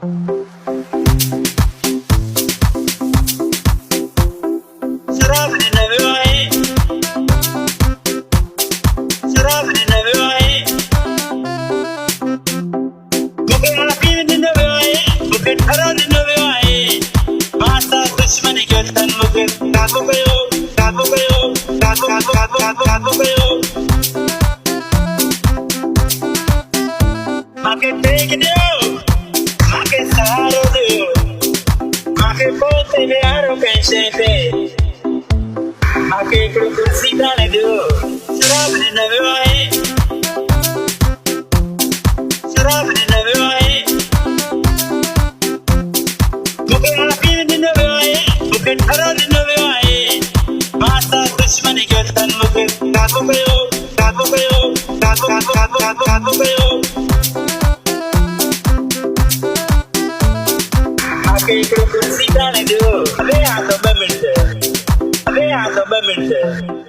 शराब ने नवाए शराब ने नवाए मुके आफिन ने नवाए मुके ठरा ने नवाए माता दुश्मनी के तन मुके काबू कयो काबू कयो काबू काबू काबू काबू काबू कयो माके टेक दियो माके सहारो दियो माके पोते यारो पेशेंटे माके एकड़ो कुर्सी दाने दियो शराब ने नवाए शराब ने नवाए मुके आफिन ने नवाए मुके ठरा ने नवाए माता दुश्मनी के तन मुके काबू कयो काबू कयो काबू काबू काबू काबू काबू कयो माके एकड़ो कुर्सी दाने दियो अबे आ तो 2 मिनट